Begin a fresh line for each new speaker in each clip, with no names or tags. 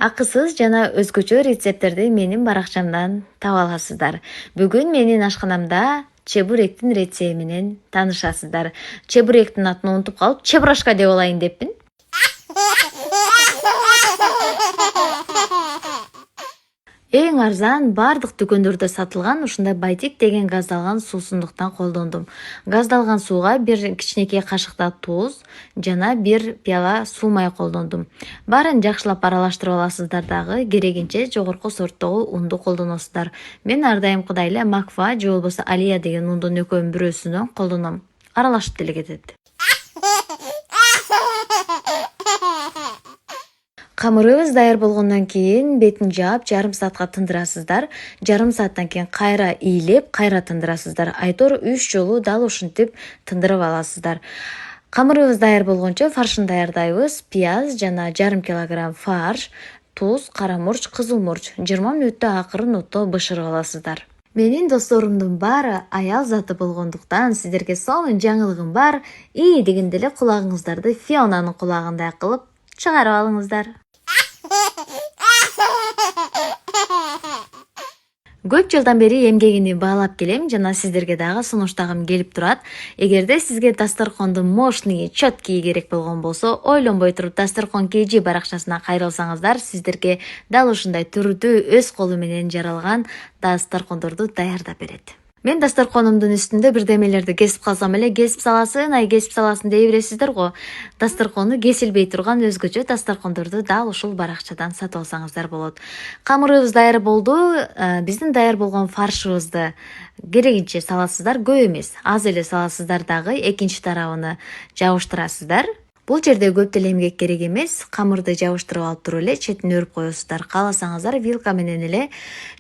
Акысыз жана өзгөчө рецепттерди менин баракчамдан таба аласыздар. Бүгүн менин ашканамда чебуректин рецептименен менен таанышасыздар. Чебуректин атын унутуп калып, чебурашка деп алайын деппин. Эң арзан бардык дүкөндөрдө сатылган ушундай байтик деген газдалган суусундуктан колдондум. Газдалган сууга бир кичинекей кашыкта туз жана бир пияла суу май колдондум. Баарын жакшылап аралаштырып аласыздар дагы, керегинче жогорку сорттогу унду колдоносуздар. Мен ар дайым кудай эле Макфа же болбосо Алия деген ундун экөөнүн бирөөсүнөн колдоном. Аралашып деле кетет. Камырыбыз даяр болгондон кийин бетин жаап, жарым саатка тындырасыздар. Жарым сааттан кийин кайра ийилип, кайра тындырасыздар. Айтор 3 жолу дал ушинтип тындырып аласыздар. Камырыбыз даяр болгончо фаршын даярдайбыз. Пияз жана жарым килограмм фарш, туз, кара мурч, кызыл мурч. 20 мүнөттө акырын отто бышырып аласыздар. Менин досторумдун баары аял заты болгондуктан сиздерге сонун жаңылыгым бар. И дегенде эле кулагыңыздарды Фионанын кулагындай кылып чыгарып алыңыздар. Көп жылдан бери эмгегимди баалап келем жана сиздерге дагы сунуштагым келип турат. Эгерде сизге дасторконду мощный, четкий керек болгон болсо, ойлонбой туруп дасторкон KG баракчасына кайрылсаңыздар, сиздерге дал ушундай түрдүү өз колу менен жаралган дасторкондорду даярдап берет. Мен дасторконумдун үстүндө бирдемелерди кесип калсам эле, кесип саласын дей бересиздер го. Дасторкону кесилбей турган өзгөчө дасторкондорду дал ушул баракчадан сатып алсаңыздар болот. Камырыбыз даяр болду. Биздин даяр болгон фаршыбызды керегинче саласыздар, көп эмес. Аз эле саласыздар дагы, экинчи тарабын жабыштырасыздар. Бул жерде көп деле эмгек керек эмес. Камырды жабыштырып алып туруп эле четин өрүп коесуздар. Кааласаңыздар вилка менен эле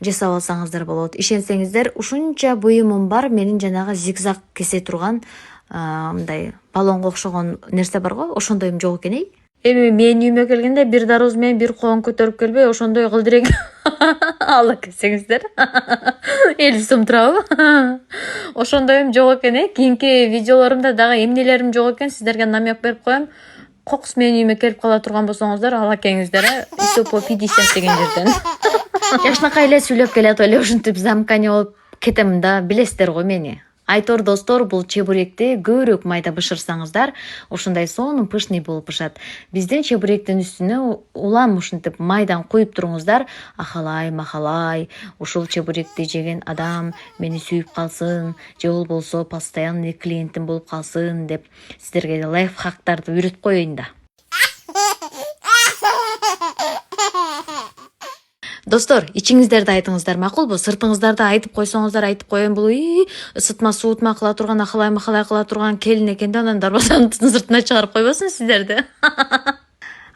жасап алсаңыздар болот. Ишенсеңиздер, ушунча буюмум бар, менин жанагы зигзаг кесе турган мындай баллонго окшогон нерсе бар го, ошондойм жок экен. Эми менин үйүмө келгенде бир дароз менен бир коон көтөрүп келбей, ошондой кылдырек ала келсеңиздер. 50 сом турабы? Ошондойм жок экен. Кийинки видеолорумда дагы эмнелерим жок экен, сиздерге намек берип коем. Кокус менин үйүмө келип кала турган болсоңуздар, ала келиңиздер, исо по 50 деген жерден. Жакшынакай эле сүйлөп келатып эле ушинтип замкание болуп кетем да, билесиздер го мени. Айтор достор, бул чебуректи көбүрөөк майда бышырсаңыздар, ушундай сонун пышный болуп бышат. Биздин чебуректин үстүнө улам ушинтип майдан куюп туруңуздар. Ахалай, ушул чебуректи жеген адам мени сүйүп калсын, же болбосо постоянный клиентим болуп калсын деп сиздерге лайфхактарды үйрөтүп коеюн да. Достор, ичиңиздерди айтыңыздар, макулбу? Сыртыңыздарды айтып койсоңуздар, айтып коем, бул ысытма суутма кыла турган, ахалай кыла турган келин экен да, анан дарбазанын сыртына чыгарып койбосун сиздерди.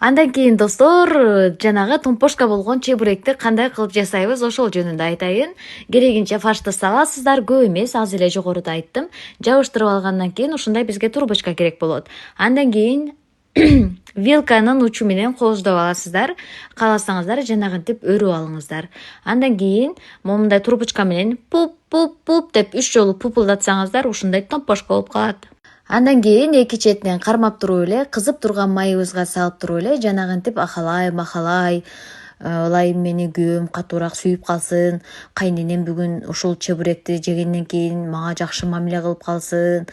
Андан кийин достор, жанагы томпошка болгон чебуректи кандай кылып жасайбыз, ошол жөнүндө айтайын. Керегинче фаршты саласыздар, көп эмес, аз эле жогоруда айттым. Жабыштырып алгандан кийин ушундай бизге трубочка керек болот. Андан кийин вилканын учу менен кооздоп аласыздар. Кааласаңыздар жанагынтип өрүп алыңыздар. Андан кийин момундай трубочка менен пуп деп 3 жолу пупулдатсаңыздар, ушундай томпошка болуп калат. Андан кийин эки четинен кармап туруп эле, кызып турган майыбызга салып туруп эле жанагынтип ахалай Алай мени күйөөм катуураак сүйүп калсын, кайненем бүгүн ушул чебуректи жегенден кийин мага жакшы мамиле кылып калсын,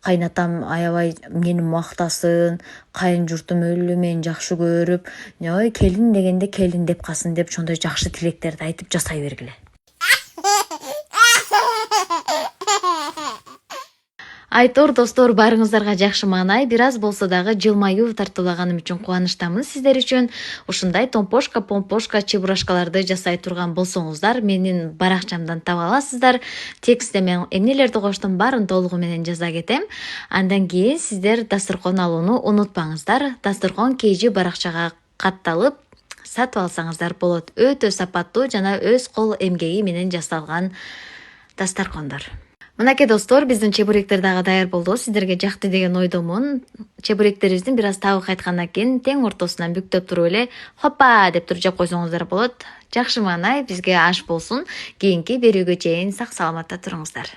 кайнатам аябай мени мактасын, кайын журтум өлү мени жакшы көрүп, келин дегенде келин деп калсын деп ошондой жакшы тилектерди айтып жасай бергиле. Айтор достор, баарыңыздарга жакшы маанай, бир аз болсо дагы жылмаюу тартуулаганым үчүн кубанычтамын сиздер үчүн. Ушундай помпошка, чебурашкаларды жасай турган болсоңуздар, менин баракчамдан таба аласыздар. Текстте мен эмнелерди коштум, баарын толугу менен жаза кетем. Андан кийин сиздер дасторкон алууну унутпаңыздар. Дасторкон KG баракчага катталып сатып алсаңыздар болот. Өтө сапаттуу жана өз кол эмгеги менен жасалган дасторкондор. Мынакей достор, биздин чебуректер дагы даяр болду. Сиздерге жакты деген ойдомун. Чебуректерибиздин бир аз табык айткандан кийин тең ортосунан бүктөп туруп эле хоппа деп туруп жеп койсоңуздар болот. Жакшы маанай, бизге аш болсун. Кийинки берүүгө чейин сак саламатта туруңуздар.